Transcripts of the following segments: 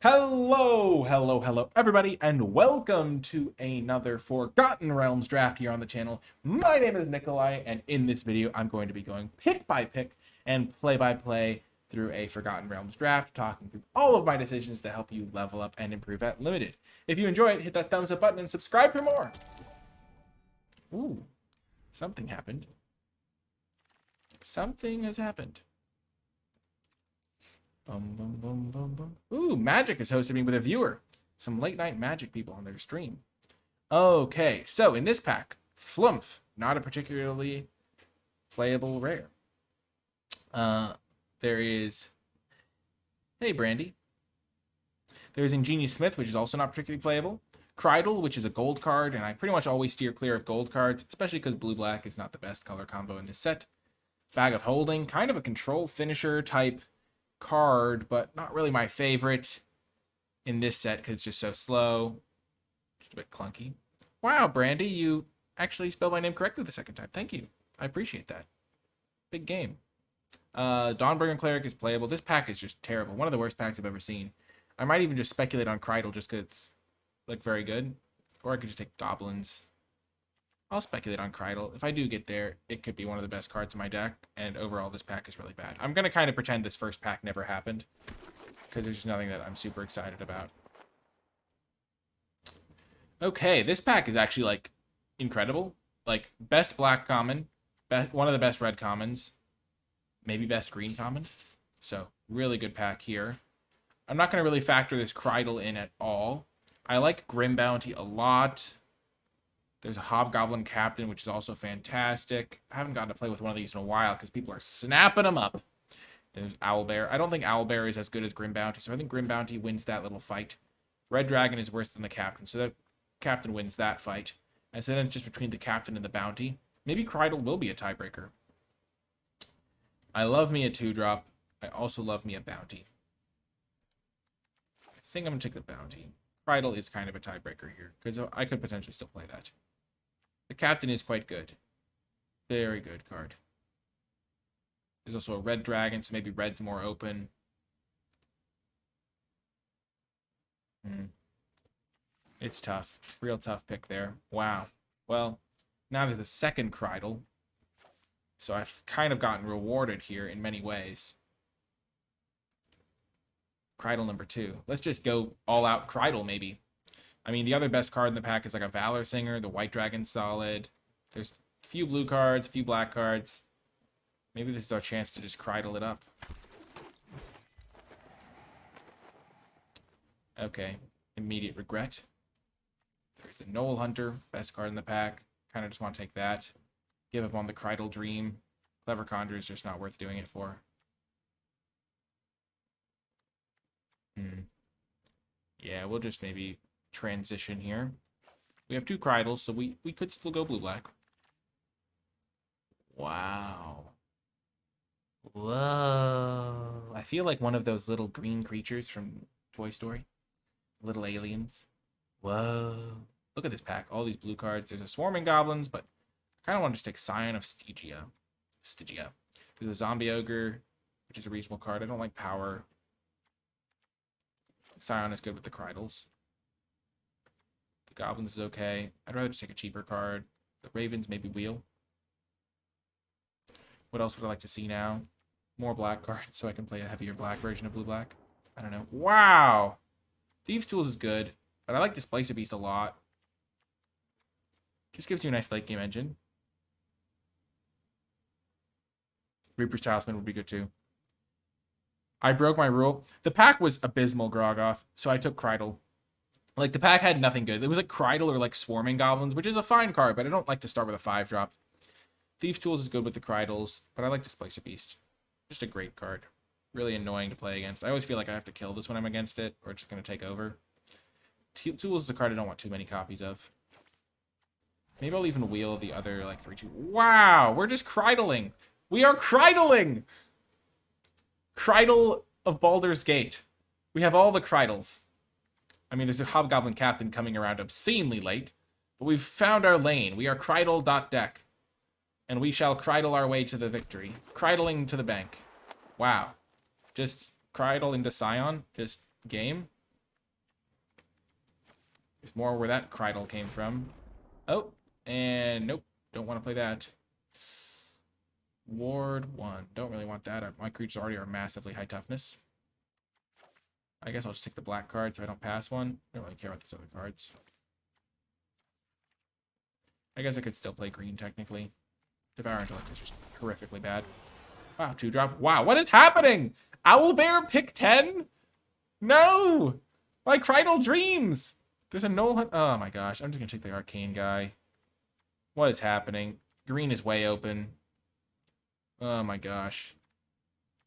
Hello, everybody, and welcome to another Forgotten Realms draft here on the channel. My name is Nikolai, and in this video, I'm going to be going pick by pick and play by play through a Forgotten Realms draft, talking through all of my decisions to help you level up and improve at Limited. If you enjoyed, hit that thumbs up button and subscribe for more. Ooh, something happened. Something has happened. Bum, bum, bum, bum, bum. Ooh, Magic is hosting me with a viewer. Some late night Magic people on their stream. Okay, so in this pack, Flumph, not a particularly playable rare. There is, hey Brandy. There's Ingenious Smith, which is also not particularly playable. Crydle, which is a gold card, and I pretty much always steer clear of gold cards, especially because blue-black is not the best color combo in this set. Bag of Holding, kind of a control finisher type card, but not really my favorite in this set because it's just so slow. Just a bit clunky. Wow, Brandy, you actually spelled my name correctly the second time. Thank you. I appreciate that. Big game. Dawnbringer Cleric is playable. This pack is just terrible. One of the worst packs I've ever seen. I might even just speculate on Crydle just because it's like very good. Or I could just take Goblins. I'll speculate on Crydle. If I do get there, it could be one of the best cards in my deck, and overall this pack is really bad. I'm going to kind of pretend this first pack never happened, because there's just nothing that I'm super excited about. Okay, this pack is actually, like, incredible. Like, best black common, one of the best red commons, maybe best green common. So, really good pack here. I'm not going to really factor this Crydle in at all. I like Grim Bounty a lot. There's a Hobgoblin Captain, which is also fantastic. I haven't gotten to play with one of these in a while because people are snapping them up. There's Owlbear. I don't think Owlbear is as good as Grim Bounty, so I think Grim Bounty wins that little fight. Red Dragon is worse than the Captain, so the Captain wins that fight. And so then it's just between the Captain and the Bounty. Maybe Crydle will be a tiebreaker. I love me a 2-drop. I also love me a Bounty. I think I'm going to take the Bounty. Crydle is kind of a tiebreaker here, because I could potentially still play that. The Captain is quite good. Very good card. There's also a red dragon, so maybe red's more open. It's tough. Real tough pick there. Wow. Well, now there's a second Crydle. So I've kind of gotten rewarded here in many ways. Crydle number 2. Let's just go all out Crydle, maybe. I mean, the other best card in the pack is like a Valor Singer. The White Dragon's solid. There's a few blue cards, a few black cards. Maybe this is our chance to just Crydle it up. Okay. Immediate regret. There's the Knoll Hunter. Best card in the pack. Kind of just want to take that. Give up on the Crydle Dream. Clever Conjure is just not worth doing it for. Yeah, we'll just maybe transition here. We have 2 Crydles, so we could still go blue-black. Wow. Whoa. I feel like one of those little green creatures from Toy Story. Little aliens. Whoa. Look at this pack. All these blue cards. There's a Swarming Goblins, but I kind of want to just take Scion of Stygia. There's a Zombie Ogre, which is a reasonable card. I don't like Power. Scion is good with the Crydles. The Goblins is okay. I'd rather just take a cheaper card. The Ravens, maybe Wheel. What else would I like to see now? More black cards so I can play a heavier black version of blue-black. I don't know. Wow! Thieves' Tools is good, but I like Displacer Beast a lot. Just gives you a nice late-game engine. Reaper's Talisman would be good too. I broke my rule. The pack was abysmal, Grogoth, so I took Crydle. Like, the pack had nothing good. It was like Crydle or like Swarming Goblins, which is a fine card, but I don't like to start with a 5-drop. Thieves' Tools is good with the Crydles, but I like Displacer Beast. Just a great card. Really annoying to play against. I always feel like I have to kill this when I'm against it, or it's just going to take over. Tools is a card I don't want too many copies of. Maybe I'll even wheel the other, like, 3-2. Wow! We're just Crydling! We are Crydling! Crydle of Baldur's Gate. We have all the Crydles. I mean, there's a Hobgoblin Captain coming around obscenely late, but we've found our lane. We are Crydle.deck. And we shall Crydle our way to the victory. Crydling to the bank. Wow. Just Crydle into Scion. Just game. There's more where that Krydle came from. Oh, and nope. Don't want to play that. Ward 1. Don't really want that. My creatures already are massively high toughness. I guess I'll just take the black card so I don't pass one. I don't really care about these other cards. I guess I could still play green, technically. Devour Intellect is just horrifically bad. Wow, 2-drop. Wow, what is happening? Owlbear pick 10? No! My Krydle dreams! There's a null hunt. Oh my gosh, I'm just gonna take the arcane guy. What is happening? Green is way open. Oh my gosh.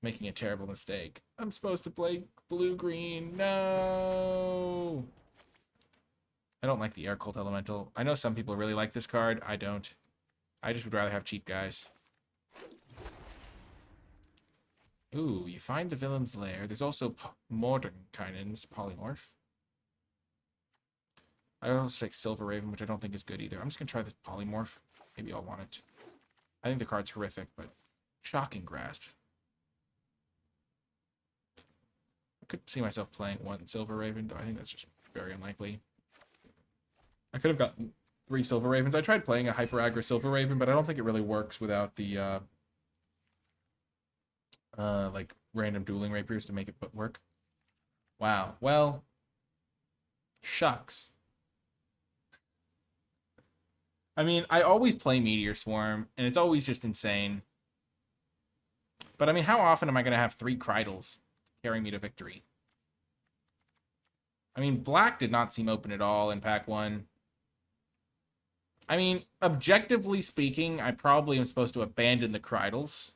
Making a terrible mistake. I'm supposed to play blue-green. No! I don't like the Air Cult Elemental. I know some people really like this card. I don't. I just would rather have cheap guys. Ooh, you find the villain's lair. There's also Mordenkainen's Polymorph. I also take Silver Raven, which I don't think is good either. I'm just going to try this Polymorph. Maybe I'll want it. I think the card's horrific, but Shocking Grasp. I could see myself playing one Silver Raven, though I think that's just very unlikely. I could have gotten 3 Silver Ravens. I tried playing a Hyper Aggro Silver Raven, but I don't think it really works without the like random dueling rapiers to make it work. Wow. Well, shucks. I mean, I always play Meteor Swarm, and it's always just insane. But I mean, how often am I going to have 3 Krydles carrying me to victory? I mean, black did not seem open at all in pack 1. I mean, objectively speaking, I probably am supposed to abandon the Krydles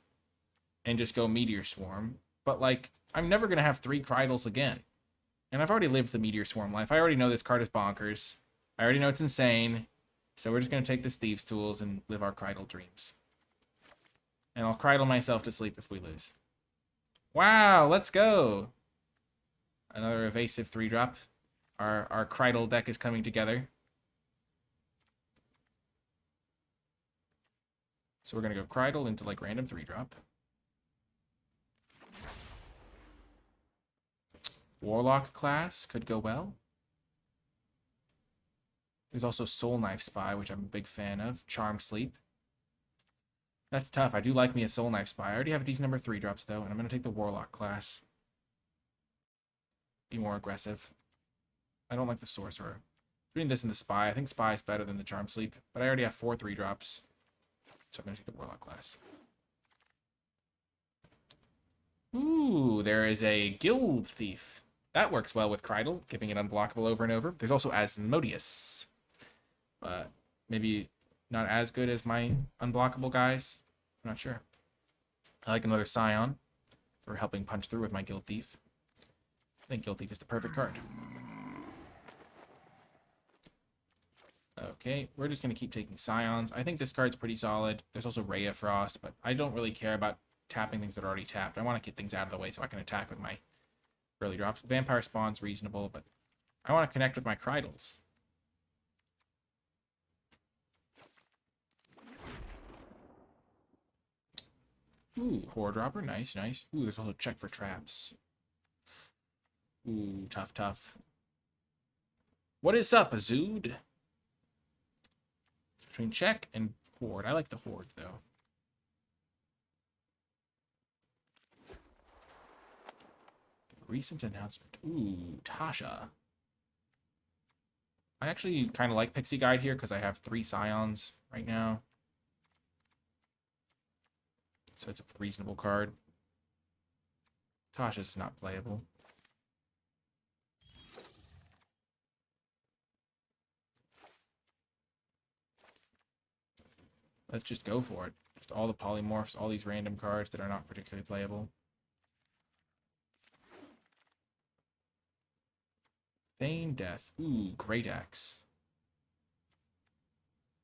and just go Meteor Swarm. But, like, I'm never going to have 3 Krydles again. And I've already lived the Meteor Swarm life. I already know this card is bonkers. I already know it's insane. So we're just going to take this Thieves' Tools and live our Krydle dreams. And I'll Krydle myself to sleep if we lose. Wow, let's go! Another evasive 3-drop. Our Krydle deck is coming together. So we're going to go Krydle into, like, random 3-drop. Warlock class could go well. There's also Soul Knife Spy, which I'm a big fan of. Charm Sleep. That's tough. I do like me a Soul Knife Spy. I already have a decent number of 3-drops, though, and I'm going to take the Warlock class. Be more aggressive. I don't like the Sorcerer. Between this and the Spy, I think Spy is better than the Charm Sleep, but I already have 4 3-drops, so I'm going to take the Warlock class. Ooh, there is a Guild Thief. That works well with Krydle, giving it unblockable over and over. There's also Asmodeus, but maybe not as good as my unblockable guys. I'm not sure. I like another Scion for helping punch through with my Guild Thief. I think Guild Thief is the perfect card. Okay, we're just going to keep taking Scions. I think this card's pretty solid. There's also Ray of Frost, but I don't really care about tapping things that are already tapped. I want to get things out of the way so I can attack with my early drops. Vampire Spawn's reasonable, but I want to connect with my Krydles. Ooh, Horror Dropper. Nice, nice. Ooh, there's also Check for Traps. Ooh, tough, tough. What is up, Azood? Between Check and Horde. I like the Horde, though. Recent announcement. Ooh, Tasha. I actually kind of like Pixie Guide here because I have 3 Scions right now. So it's a reasonable card. Tasha's not playable. Let's just go for it. Just all the polymorphs, all these random cards that are not particularly playable. Feign Death. Ooh, Great Axe.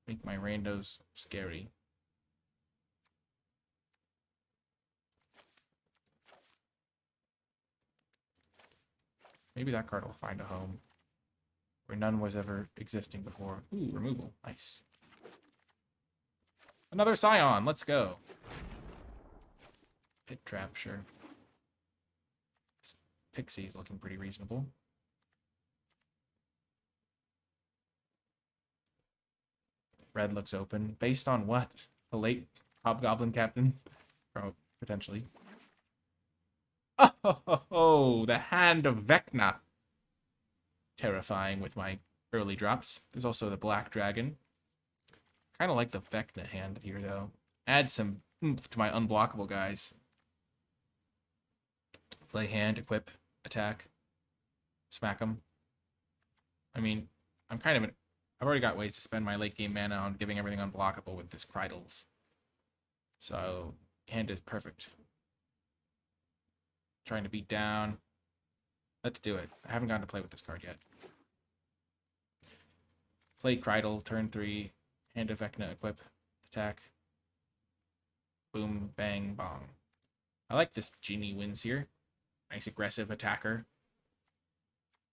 Make my randos scary. Maybe that card will find a home where none was ever existing before. Ooh, removal. Nice. Another Scion. Let's go. Pit Trap, sure. This Pixie is looking pretty reasonable. Red looks open. Based on what? The late Hobgoblin Captain? Probably, potentially. Oh, the Hand of Vecna. Terrifying with my early drops. There's also the Black Dragon. Kind of like the Vecna hand here, though. Add some oomph to my unblockable guys. Play hand, equip, attack. Smack them. I mean, I've already got ways to spend my late game mana on giving everything unblockable with this Cridles. So, hand is perfect. Trying to beat down. Let's do it. I haven't gotten to play with this card yet. Play Cridle, turn 3, Hand of Vecna, equip, attack. Boom, bang, bong. I like this Genie wins here. Nice aggressive attacker.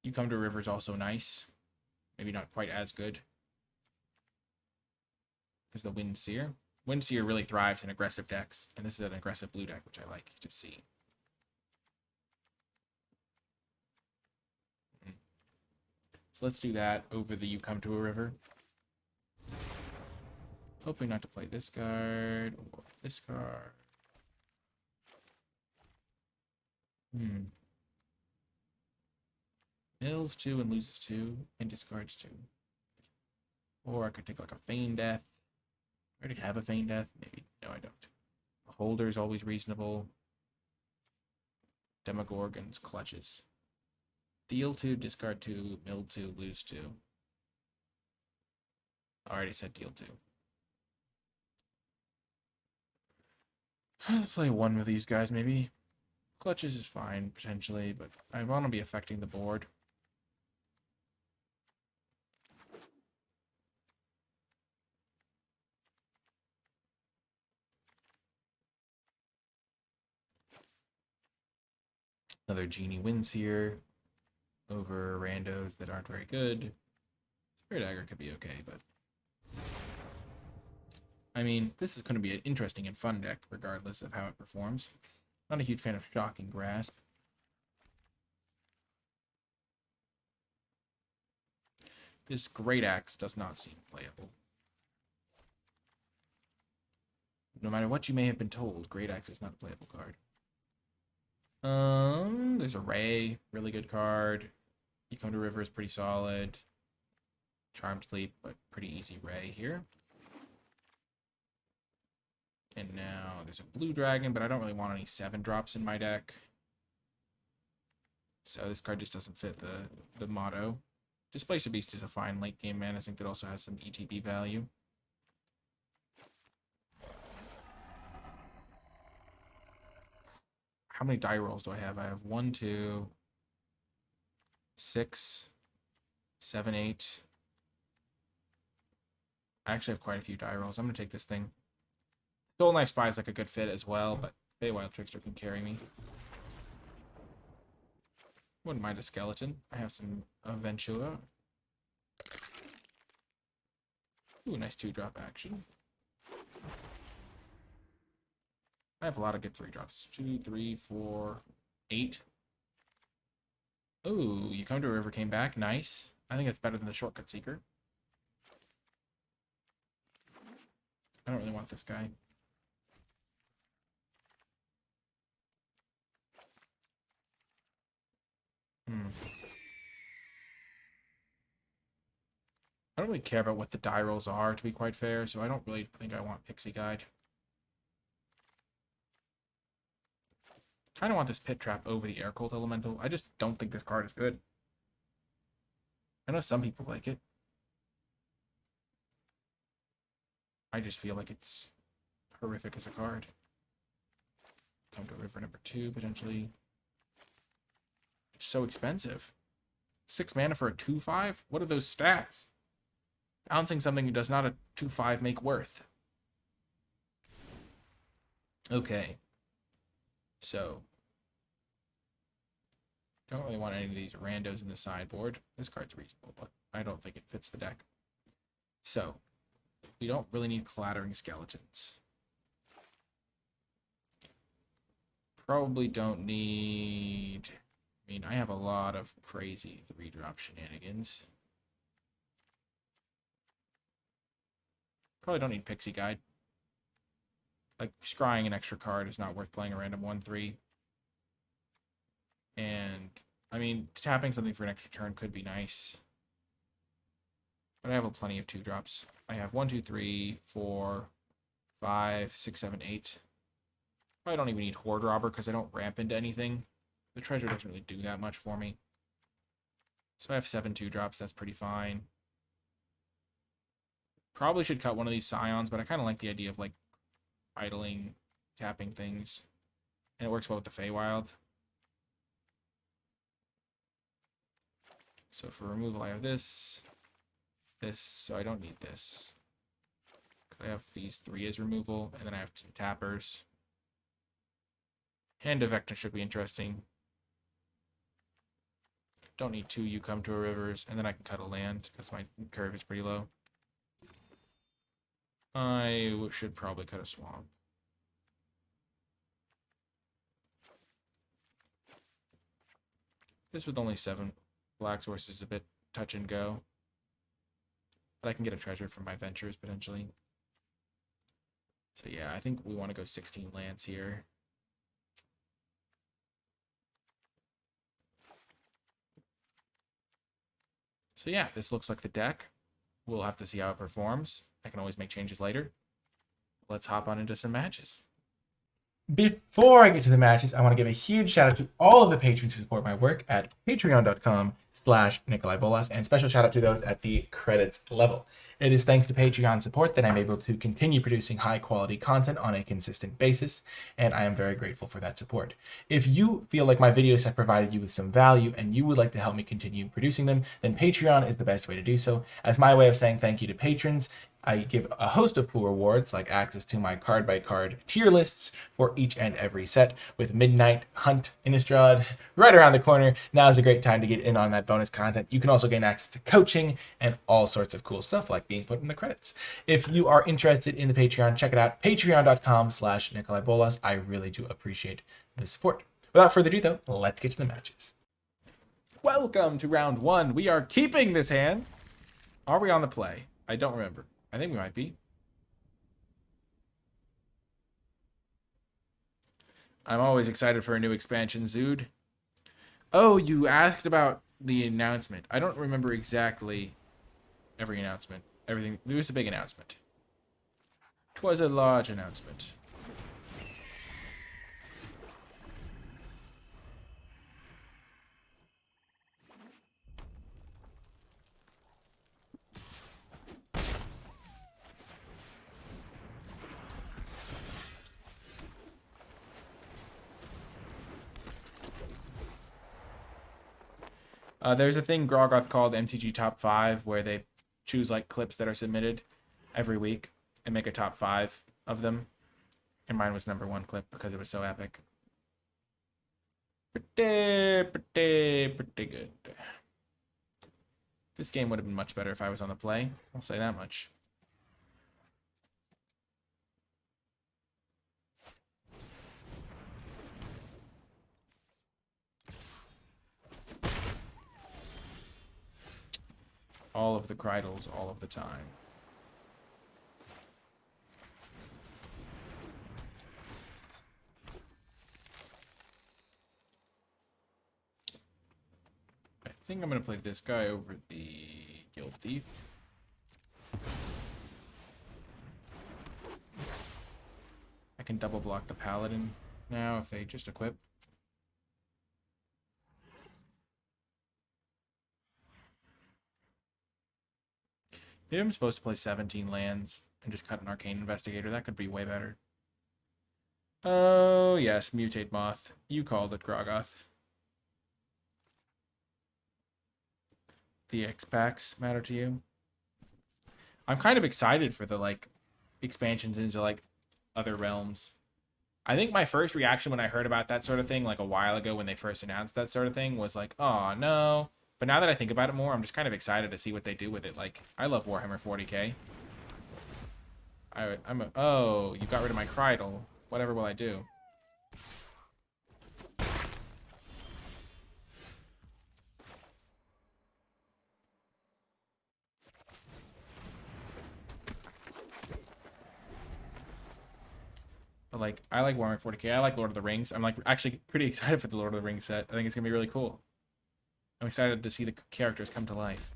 You Come to River's also nice. Maybe not quite as good as the Windseer. Windseer really thrives in aggressive decks, and this is an aggressive blue deck, which I like to see. So let's do that over the You Come to a River. Hoping not to play this card or this card. Mills 2 and loses 2 and discards 2. Or I could take like a Feign Death. I already have a Feign Death. Maybe. No, I don't. Beholder is always reasonable. Demogorgon's Clutches. Deal 2, discard 2, mill 2, lose 2. I already said deal 2. I'll play one with these guys, maybe. Clutches is fine, potentially, but I want to be affecting the board. Another Genie Windseer over randos that aren't very good. Spirit Dagger could be okay, but... I mean, this is going to be an interesting and fun deck, regardless of how it performs. Not a huge fan of Shocking Grasp. This Great Axe does not seem playable. No matter what you may have been told, Great Axe is not a playable card. There's a Ray, really good card. You Come to River is pretty solid. Charmed Sleep, but pretty easy Ray here. And now there's a Blue Dragon, but I don't really want any 7-drops in my deck. So this card just doesn't fit the motto. Displacer Beast is a fine late game mana sink that also has some ETB value. How many die rolls do I have? I have 1, 2, 6, 7, 8. I actually have quite a few die rolls. I'm going to take this thing. Soul Knife Spy is like a good fit as well, but Feywild Trickster can carry me. Wouldn't mind a skeleton. I have some Ventura. Ooh, nice 2-drop action. I have a lot of good 3-drops. 2, 3, 4, 8. Ooh, You Come to a River came back. Nice. I think it's better than the Shortcut Seeker. I don't really want this guy. I don't really care about what the die rolls are, to be quite fair, so I don't really think I want Pixie Guide. Kind of want this Pit Trap over the Air Cold Elemental. I just don't think this card is good. I know some people like it. I just feel like it's horrific as a card. Come to River number 2, potentially. It's so expensive. 6 mana for a 2/5? What are those stats? Bouncing something does not a 2/5 make worth. Okay. So. Don't really want any of these randos in the sideboard. This card's reasonable, but I don't think it fits the deck. So. We don't really need Clattering Skeletons. Probably don't need... I mean, I have a lot of crazy 3-drop shenanigans. Probably don't need Pixie Guide. Like, scrying an extra card is not worth playing a random 1/3. And, I mean, tapping something for an extra turn could be nice. But I have plenty of 2-drops. I have 1, 2, 3, 4, 5, 6, 7, 8. Probably don't even need Horde Robber because I don't ramp into anything. The treasure doesn't really do that much for me. So I have 7 2-drops. That's pretty fine. Probably should cut one of these Scions, but I kind of like the idea of, like, idling, tapping things. And it works well with the Feywild. So for removal, I have this. This, so I don't need this. I have these 3 as removal, and then I have some tappers. Hand of Vector should be interesting. Don't need 2 You Come to a Rivers, and then I can cut a land, because my curve is pretty low. I should probably cut a Swamp. This with only 7 black sources is a bit touch and go. But I can get a treasure from my ventures, potentially. So yeah, I think we want to go 16 lands here. So yeah, this looks like the deck. We'll have to see how it performs. I can always make changes later. Let's hop on into some matches. Before I get to the matches, I want to give a huge shout out to all of the patrons who support my work at patreon.com/NicolaiBolas, and special shout out to those at the credits level. It is thanks to Patreon support that I'm able to continue producing high quality content on a consistent basis, and I am very grateful for that support. If you feel like my videos have provided you with some value and you would like to help me continue producing them, then Patreon is the best way to do so. As my way of saying thank you to patrons, I give a host of cool rewards, like access to my card-by-card tier lists for each and every set, with Midnight Hunt Innistrad right around the corner. Now is a great time to get in on that bonus content. You can also gain access to coaching and all sorts of cool stuff, like being put in the credits. If you are interested in the Patreon, check it out, patreon.com/NicolaiBolas. I really do appreciate the support. Without further ado, though, let's get to the matches. Welcome to round 1. We are keeping this hand. Are we on the play? I don't remember. I think we might be. I'm always excited for a new expansion, Zood. Oh, you asked about the announcement. I don't remember exactly every announcement. Everything. There was a big announcement. 'Twas a large announcement. There's a thing Groggoth called MTG Top 5 where they choose like clips that are submitted every week and make a top 5 of them. And mine was #1 clip because it was so epic. Pretty good. This game would have been much better if I was on the play. I'll say that much. All of the Cridles, all of the time. I think I'm going to play this guy over the Guild Thief. I can double block the Paladin now if they just equip. Maybe I'm supposed to play 17 lands and just cut an Arcane Investigator. That could be way better. Oh, yes, Mutate Moth. You called it, Groggoth. The X-Packs matter to you? I'm kind of excited for the, like, expansions into, like, other realms. I think my first reaction when I heard about that sort of thing, like, a while ago when they first announced that sort of thing, was like, oh, no. But now that I think about it more, I'm just kind of excited to see what they do with it. Like, I love Warhammer 40k. Oh, you got rid of my Cridle. Whatever will I do? But like, I like Warhammer 40k. I like Lord of the Rings. I'm like actually pretty excited for the Lord of the Rings set. I think it's gonna be really cool. I'm excited to see the characters come to life.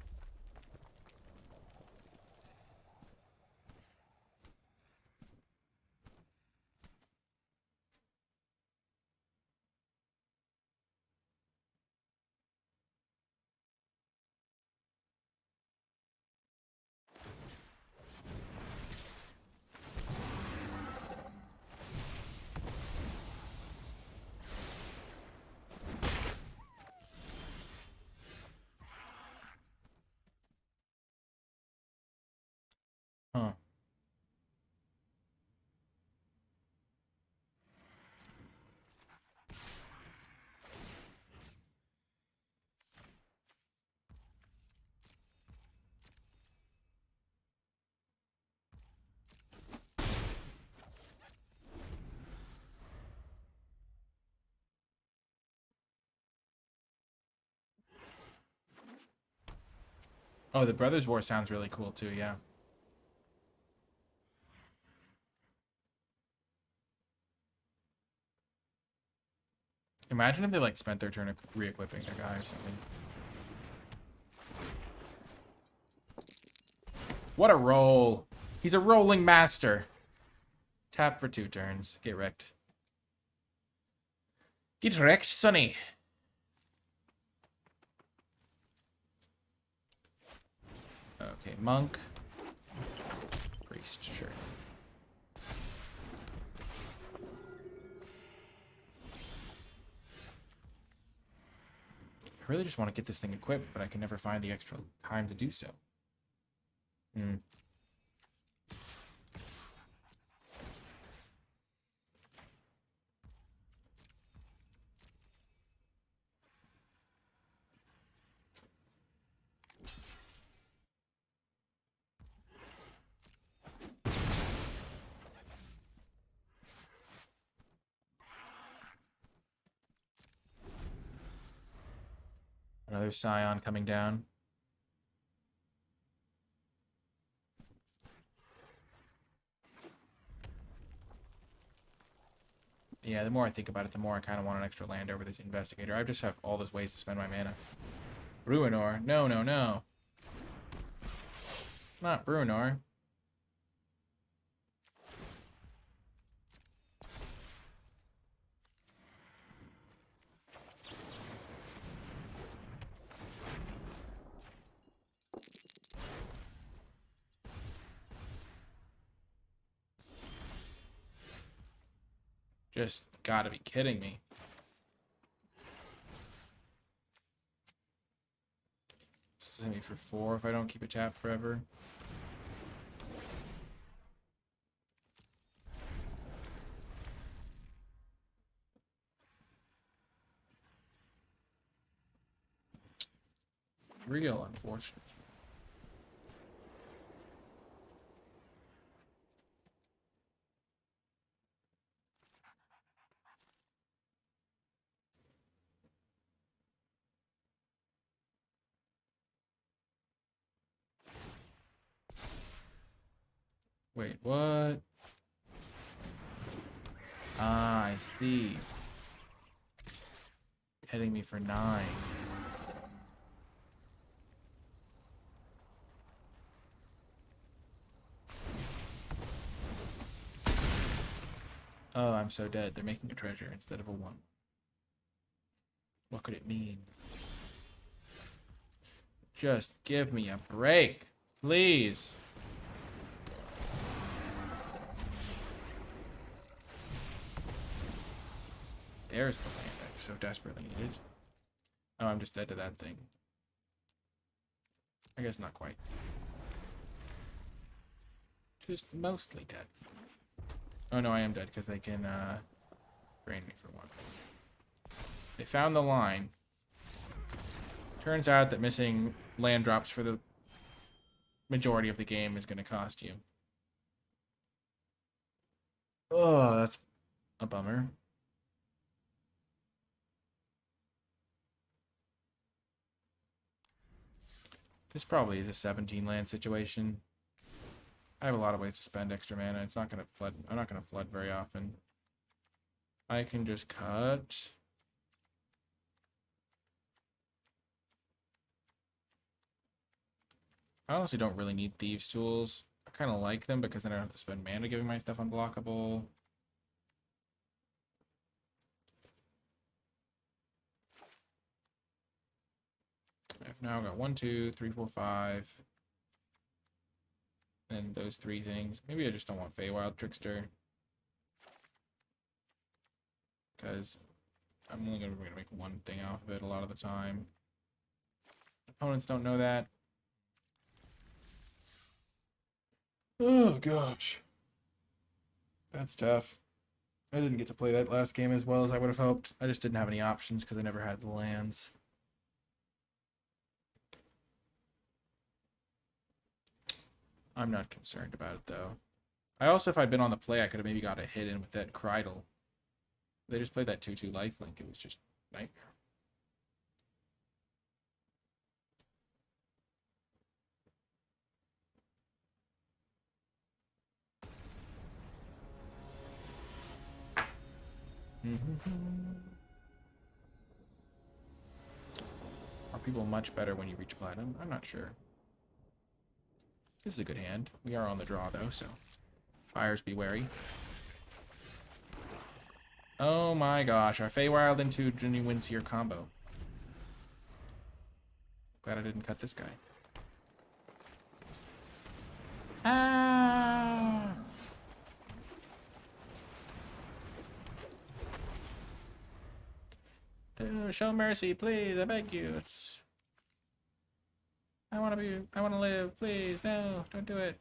Huh. Oh, the Brothers War sounds really cool too, yeah. Imagine if they like spent their turn re-equipping their guy or something. What a roll. He's a rolling master. Tap for 2 turns. Get wrecked. Get wrecked, Sonny. Okay, monk. Priest, sure. I really just want to get this thing equipped, but I can never find the extra time to do so. Another Scion coming down. Yeah, the more I think about it, the more I kind of want an extra land over this Investigator. I just have all those ways to spend my mana. Bruenor. No, no, no. Not Bruenor. Just gotta be kidding me. This is me for 4 if I don't keep it tapped forever. Real unfortunate. Wait, what? Ah, I see. Hitting me for 9. Oh, I'm so dead. They're making a treasure instead of a 1. What could it mean? Just give me a break, please. There's the land I so desperately needed. Oh, I'm just dead to that thing. I guess not quite. Just mostly dead. Oh no, I am dead because they can drain me for 1. They found the line. Turns out that missing land drops for the majority of the game is going to cost you. Oh, that's a bummer. This probably is a 17 land situation. I have a lot of ways to spend extra mana. It's not going to flood. I'm not going to flood very often. I can just cut. I honestly don't really need Thieves' Tools. I kind of like them because then I don't have to spend mana giving my stuff unblockable. I've now got 1, 2, 3, 4, 5. And those 3 things. Maybe I just don't want Feywild Trickster. Because I'm only going to make one thing off of it a lot of the time. Opponents don't know that. Oh, gosh. That's tough. I didn't get to play that last game as well as I would have hoped. I just didn't have any options because I never had the lands. I'm not concerned about it, though. I also, if I'd been on the play, I could have maybe got a hit in with that Krydle. They just played that 2/2 lifelink. It was just nightmare. Are people much better when you reach platinum? I'm not sure. This is a good hand. We are on the draw, though, so buyers be wary. Oh my gosh, our Feywild into Ginny wins here combo. Glad I didn't cut this guy. Ah! Show mercy, please, I beg you. I want to live, please. No, don't do it.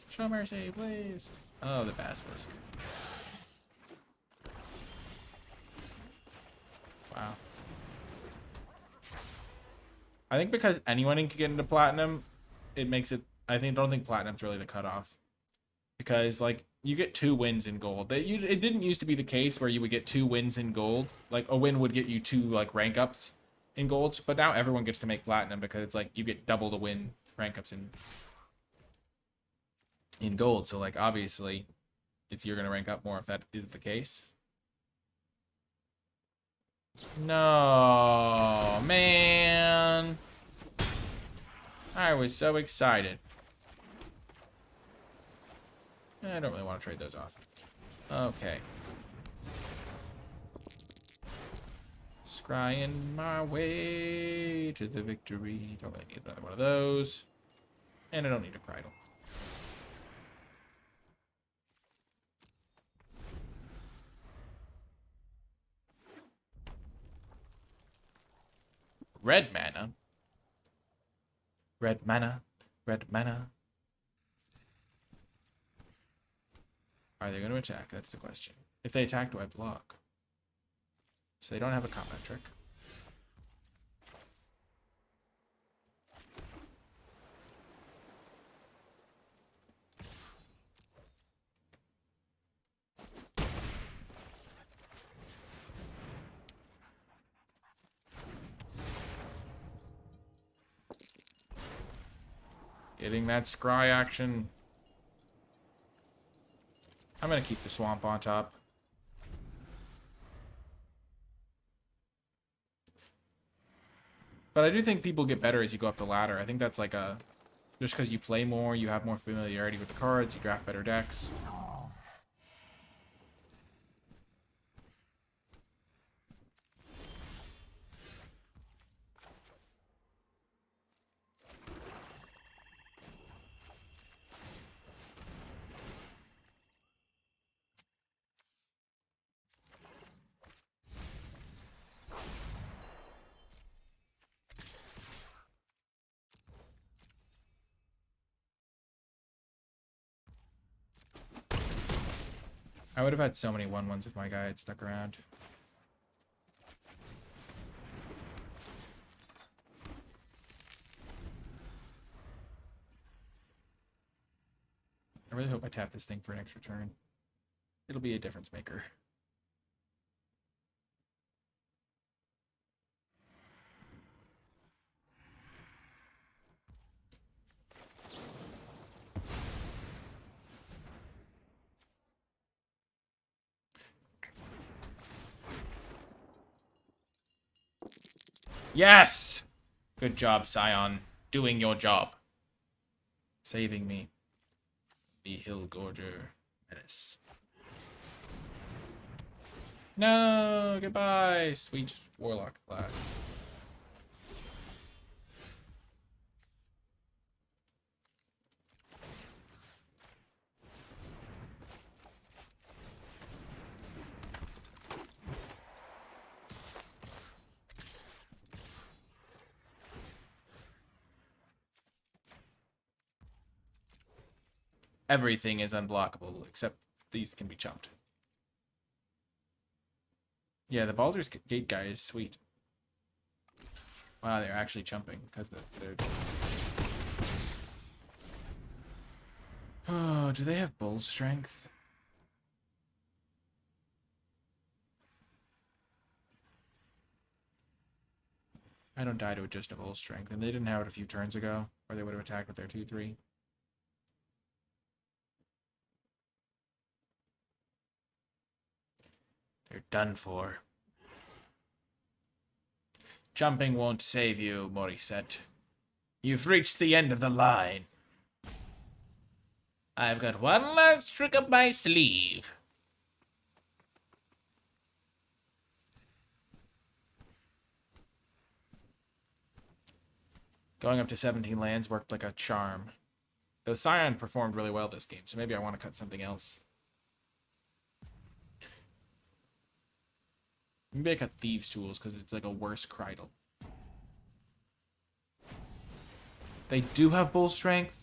Show mercy, please. Oh, the basilisk. Wow. I think because anyone can get into platinum, it makes it. I don't think platinum's really the cutoff, because like you get 2 wins in gold. It didn't used to be the case where you would get 2 wins in gold. Like a win would get you 2 like rank ups in gold, but now everyone gets to make platinum because it's like you get double the win rank ups in gold. So like obviously, if you're gonna rank up more, if that is the case. No, man. I was so excited. I don't really want to trade those off. Okay. Scrying my way to the victory. Don't really need another one of those. And I don't need a Krydle. Red mana. Red mana. Red mana. Are they going to attack? That's the question. If they attack, do I block? So they don't have a combat trick. Getting that scry action. I'm going to keep the swamp on top. But I do think people get better as you go up the ladder. I think that's like a... Just because you play more, you have more familiarity with the cards, you draft better decks. I would have had so many 1/1s if my guy had stuck around. I really hope I tap this thing for an extra turn. It'll be a difference maker. Yes! Good job, Scion. Doing your job. Saving me. The Hill Gorger menace. No! Goodbye, sweet Warlock class. Everything is unblockable, except these can be chopped. Yeah, the Baldur's Gate guy is sweet. Wow, they're actually jumping, because they're... Oh, do they have bull strength? I don't die to just a bull strength, and they didn't have it a few turns ago, or they would have attacked with their 2-3. They're done for. Jumping won't save you, Morissette. You've reached the end of the line. I've got one last trick up my sleeve. Going up to 17 lands worked like a charm. Though Scion performed really well this game, so maybe I want to cut something else. Maybe I cut Thieves' Tools because it's like a worse Cridle. They do have bull strength.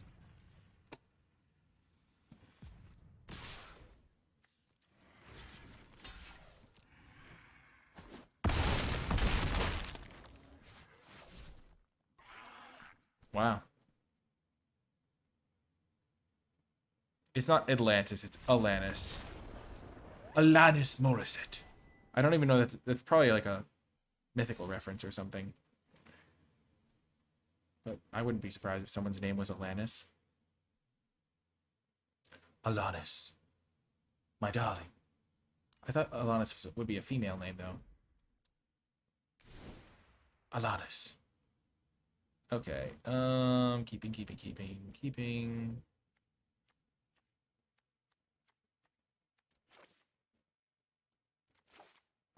Wow. It's not Atlantis, it's Alanis. Alanis Morissette. I don't even know that's probably like a mythical reference or something. But I wouldn't be surprised if someone's name was Alanis. Alanis. My darling. I thought Alanis would be a female name, though. Alanis. Okay. Keeping.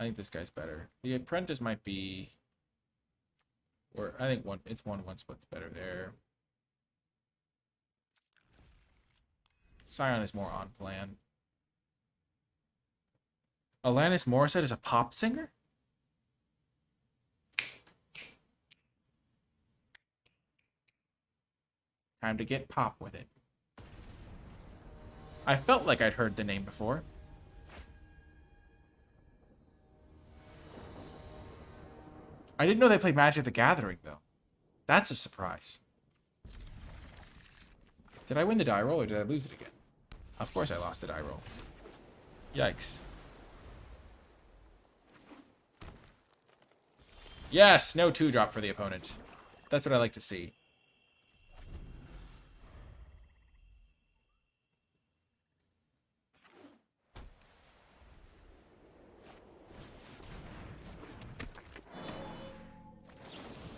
I think this guy's better. The Apprentice might be... Or I think it's 1/1 split's better there. Scion is more on plan. Alanis Morissette is a pop singer? Time to get pop with it. I felt like I'd heard the name before. I didn't know they played Magic the Gathering, though. That's a surprise. Did I win the die roll, or did I lose it again? Of course I lost the die roll. Yikes. Yes! No 2-drop for the opponent. That's what I like to see.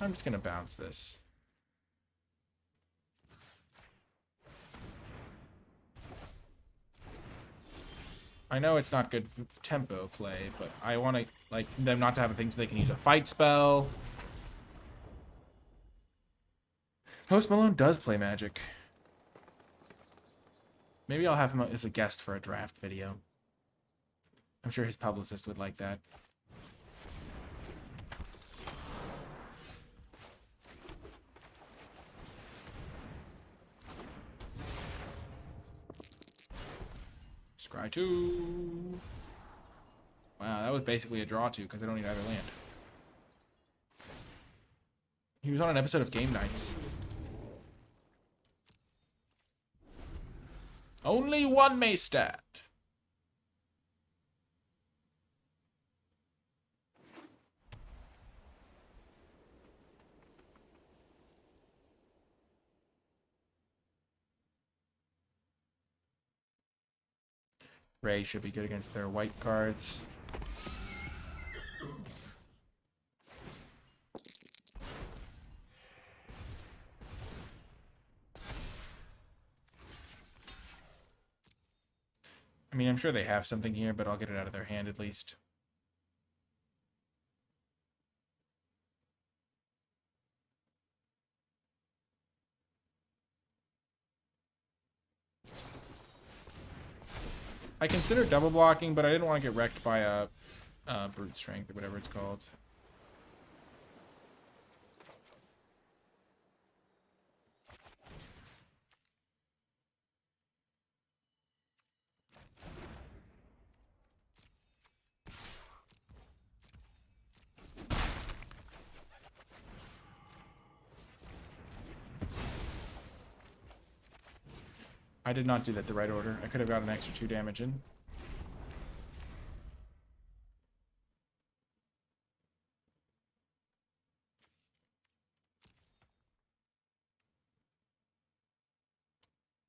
I'm just gonna bounce this. I know it's not good tempo play, but I want to like them not to have a thing so they can use a fight spell. Post Malone does play Magic. Maybe I'll have him as a guest for a draft video. I'm sure his publicist would like that. Scry 2. Wow, that was basically a draw 2 because I don't need either land. He was on an episode of Game Nights. Only one may stand. Ray should be good against their white cards. mean, I'm sure they have something here, but I'll get it out of their hand at least. I considered double blocking, but I didn't want to get wrecked by a brute strength or whatever it's called. I did not do that the right order. I could have got an extra 2 damage in.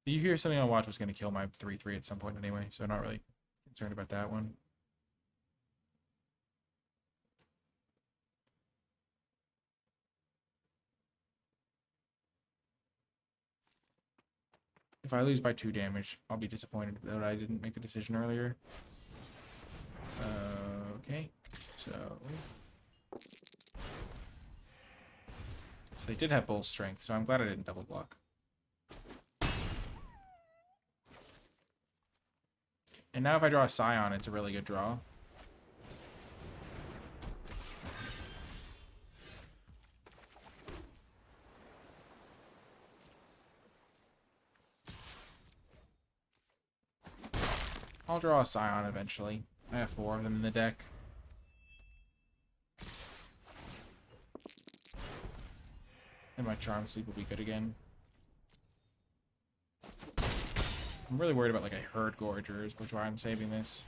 You hear something on watch was going to kill my 3/3 at some point anyway, so I'm not really concerned about that one. If I lose by 2 damage, I'll be disappointed that I didn't make the decision earlier. Okay, so they did have bull strength, so I'm glad I didn't double block. And now if I draw a Scion, it's a really good draw. I'll draw a Scion eventually. I have 4 of them in the deck. And my Charm Sleep will be good again. I'm really worried about like a Herd Gorgers, which is why I'm saving this.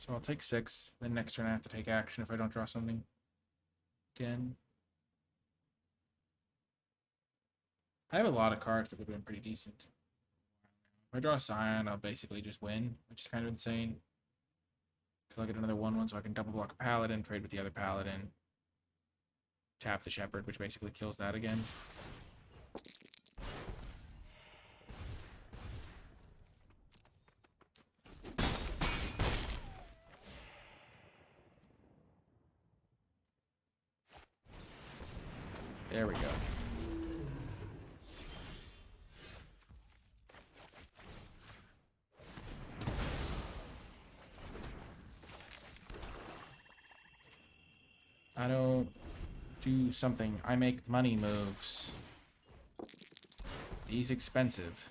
So I'll take 6. Then next turn I have to take action if I don't draw something again. I have a lot of cards that would have been pretty decent. If I draw a Scion, I'll basically just win, which is kind of insane. Because I'll get another 1/1, so I can double block a Paladin, trade with the other Paladin, tap the Shepherd, which basically kills that again. There we go. I don't do something. I make money moves. These expensive.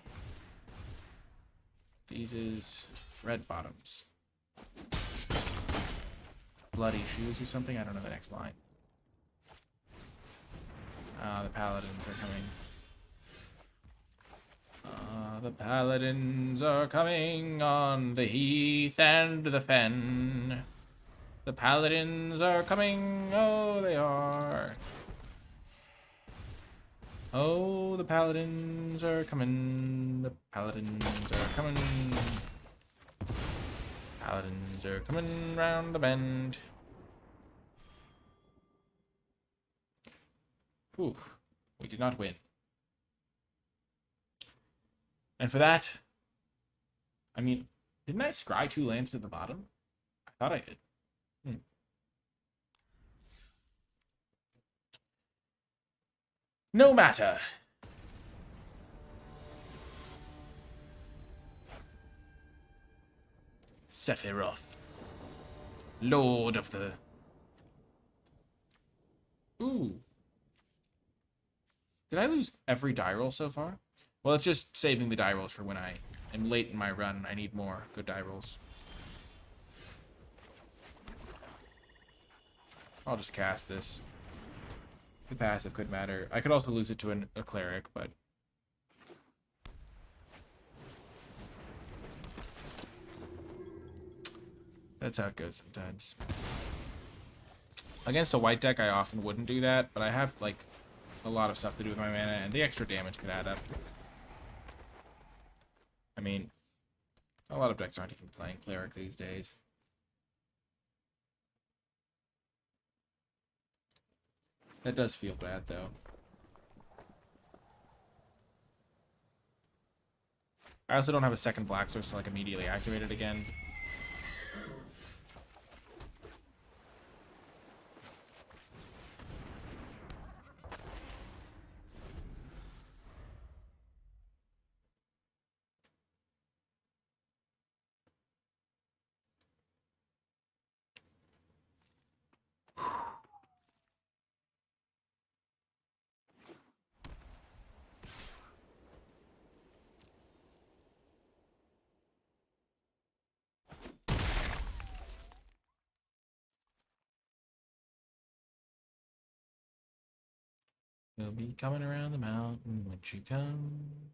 These is red bottoms. Bloody shoes or something? I don't know the next line. The paladins are coming. The paladins are coming on the heath and the fen. The paladins are coming, oh they are. Oh, the paladins are coming. The paladins are coming. Paladins are coming round the bend. Whew, we did not win. And for that, I mean, didn't I scry 2 lands to the bottom? I thought I did. No matter. Sephiroth, Lord of the... Ooh. Did I lose every die roll so far? Well, it's just saving the die rolls for when I am late in my run. I need more good die rolls. I'll just cast this. The passive could matter. I could also lose it to a cleric, but... that's how it goes sometimes. Against a white deck, I often wouldn't do that, but I have, like, a lot of stuff to do with my mana, and the extra damage could add up. I mean, a lot of decks aren't even playing cleric these days. That does feel bad, though. I also don't have a second black source to, like, immediately activate it again. We'll be coming around the mountain when she comes.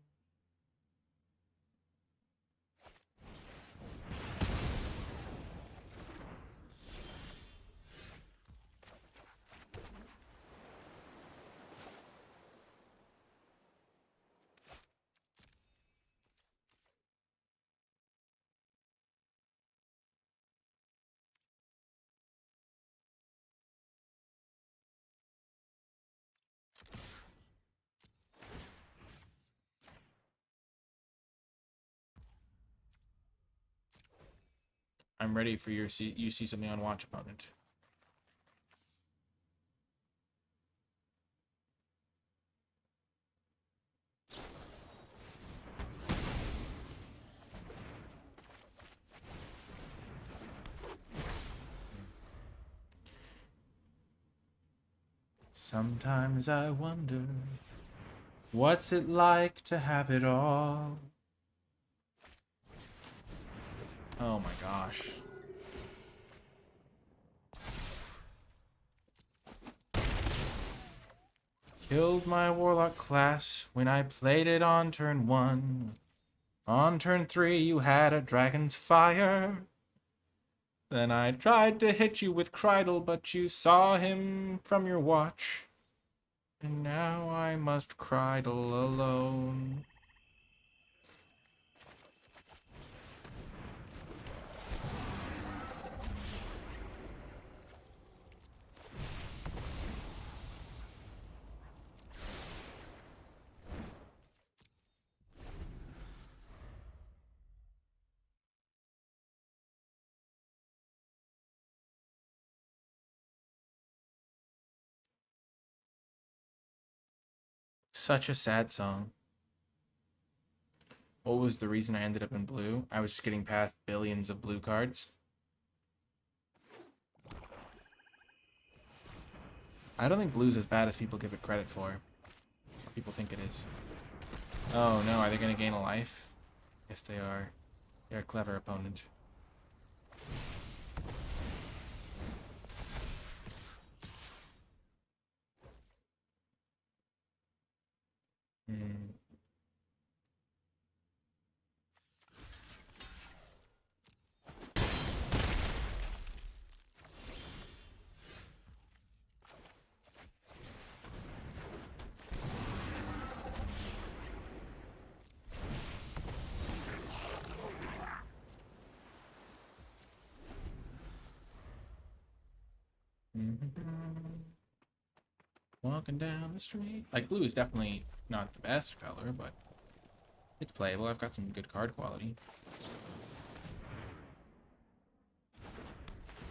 I'm ready for your you see something on watch, opponent. Sometimes I wonder, what's it like to have it all? Oh my gosh. Killed my warlock class when I played it on turn 1. On turn 3 you had a dragon's fire. Then I tried to hit you with Kreidel, but you saw him from your watch. And now I must Kreidel alone. Such a sad song. What was the reason I ended up in blue? I was just getting past billions of blue cards. I don't think blue's as bad as people give it credit for. Or people think it is. Oh no, are they going to gain a life? Yes, they are. They're a clever opponent. Hmm. Walking down the street. Like, blue is definitely not the best color, but it's playable. I've got some good card quality.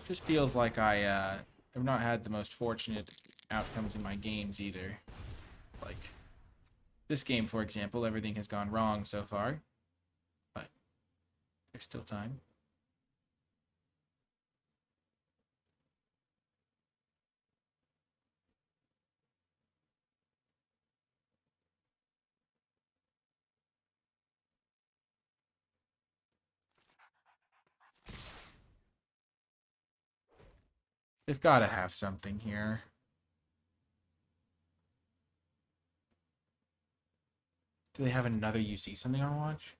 Just feels like I have not had the most fortunate outcomes in my games either. Like, this game, for example, everything has gone wrong so far, but there's still time. They've got to have something here. Do they have another UC something on watch?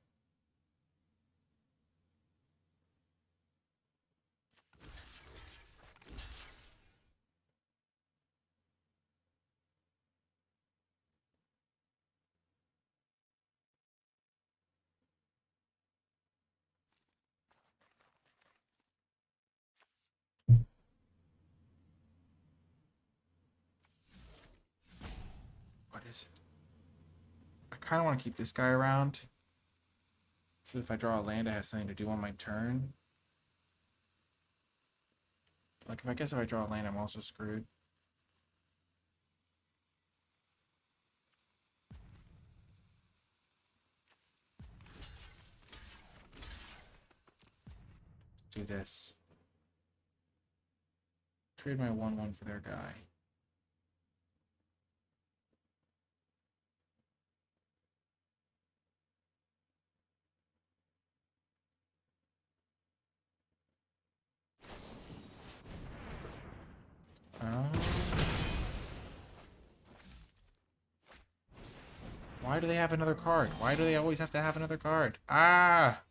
kind of want to keep this guy around. So if I draw a land, I have something to do on my turn. Like, I guess if I draw a land, I'm also screwed. Do this. Trade my 1/1 for their guy. Why do they have another card? Why do they always have to have another card? Ah!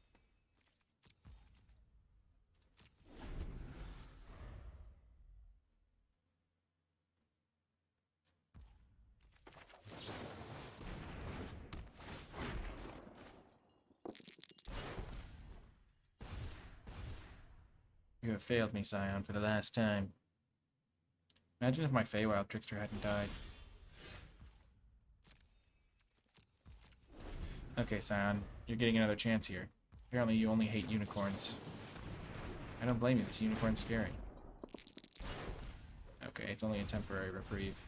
You have failed me, Scion, for the last time. Imagine if my Feywild Trickster hadn't died. Okay, Scion, you're getting another chance here. Apparently you only hate unicorns. I don't blame you, this unicorn's scary. Okay, it's only a temporary reprieve.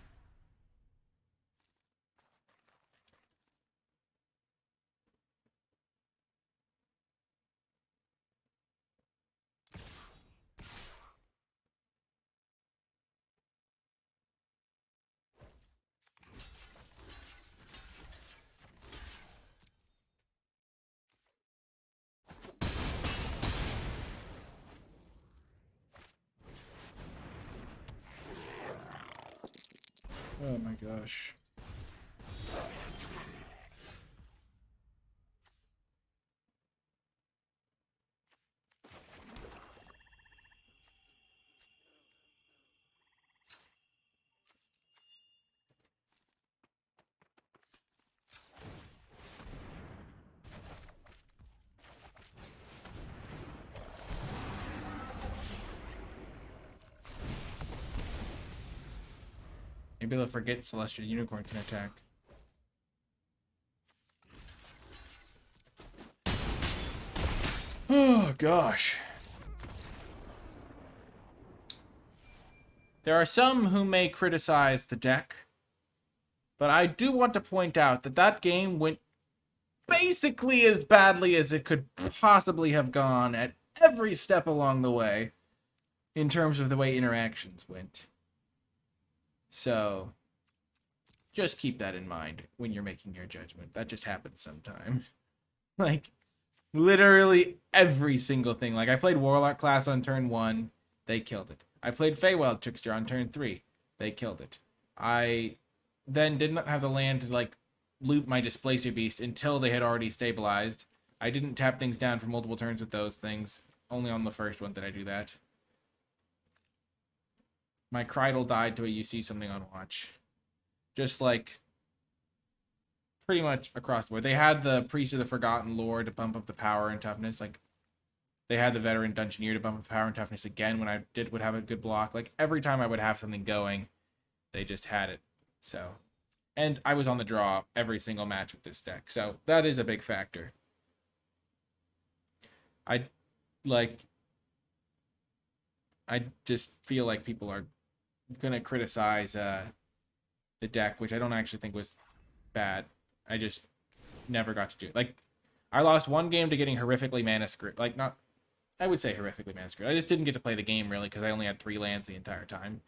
Oh my gosh. Maybe they'll forget Celestial Unicorn can attack. Oh gosh. There are some who may criticize the deck, but I do want to point out that that game went basically as badly as it could possibly have gone at every step along the way in terms of the way interactions went. So, just keep that in mind when you're making your judgment. That just happens sometimes. Like, literally every single thing. Like, I played Warlock class on turn 1. They killed it. I played Feywild Trickster on turn 3. They killed it. I then did not have the land to, like, loot my Displacer Beast until they had already stabilized. I didn't tap things down for multiple turns with those things. Only on the first one did I do that. My Krydle died to a you see something on watch. Just like pretty much across the board. They had the Priest of the Forgotten Lore to bump up the power and toughness. Like they had the Veteran Dungeoneer to bump up the power and toughness again when I would have a good block. Like every time I would have something going, they just had it. So, and I was on the draw every single match with this deck. So that is a big factor. I just feel like people are gonna criticize the deck, which I don't actually think was bad. I just never got to do it. Like, I lost one game to getting horrifically mana screwed. Like, not, I would say horrifically mana screwed. I just didn't get to play the game, really, because I only had 3 lands the entire time.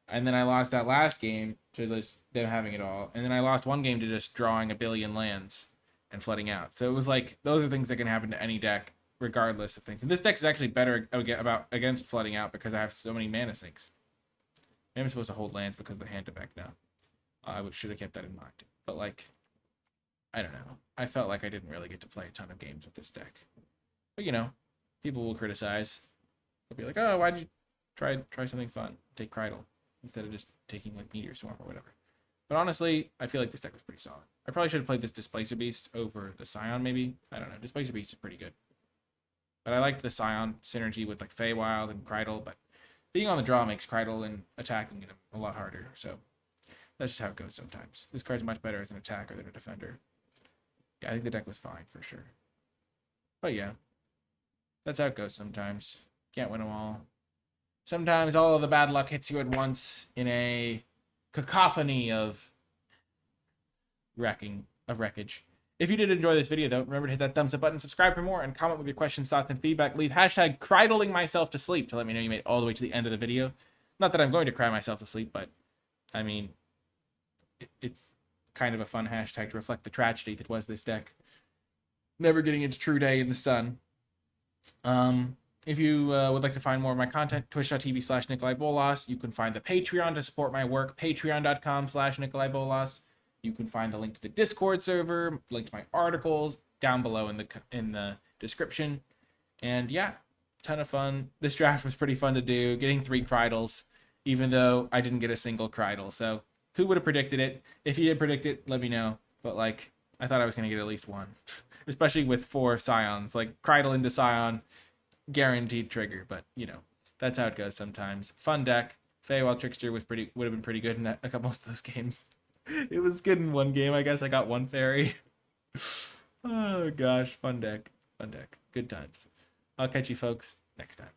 And then I lost that last game to just them having it all. And then I lost one game to just drawing a billion lands and flooding out. So it was like, those are things that can happen to any deck, regardless of things. And this deck is actually better against flooding out because I have so many mana sinks. Maybe I'm supposed to hold lands because of the hand effect now. I should have kept that in mind. But, like, I don't know. I felt like I didn't really get to play a ton of games with this deck. But, you know, people will criticize. They'll be like, oh, why did you try something fun? Take Krydle instead of just taking, like, Meteor Swarm or whatever. But honestly, I feel like this deck was pretty solid. I probably should have played this Displacer Beast over the Scion, maybe. I don't know. Displacer Beast is pretty good. But I liked the Scion synergy with, like, Feywild and Krydle, but being on the draw makes Krydle and attacking it a lot harder, so that's just how it goes sometimes. This card's much better as an attacker than a defender. Yeah, I think the deck was fine for sure. But yeah, that's how it goes sometimes. Can't win them all. Sometimes all of the bad luck hits you at once in a cacophony of wreckage. If you did enjoy this video, though, remember to hit that thumbs up button, subscribe for more, and comment with your questions, thoughts, and feedback. Leave hashtag cridling myself to sleep to let me know you made it all the way to the end of the video. Not that I'm going to cry myself to sleep, but I mean, it's kind of a fun hashtag to reflect the tragedy that was this deck. Never getting its true day in the sun. If you would like to find more of my content, twitch.tv/NicolaiBolas. You can find the Patreon to support my work, patreon.com/NicolaiBolas. You can find the link to the Discord server, link to my articles down below in the description. And yeah, ton of fun. This draft was pretty fun to do, getting 3 Cridles, even though I didn't get a single Cridle. So who would have predicted it? If you did predict it, let me know. But like, I thought I was going to get at least one, especially with 4 Scions. Like, Cridle into Scion, guaranteed trigger. But you know, that's how it goes sometimes. Fun deck. Feywild Trickster would have been pretty good in most of those games. It was good in one game. I guess I got 1 fairy. Oh gosh, fun deck. Good times. I'll catch you folks next time.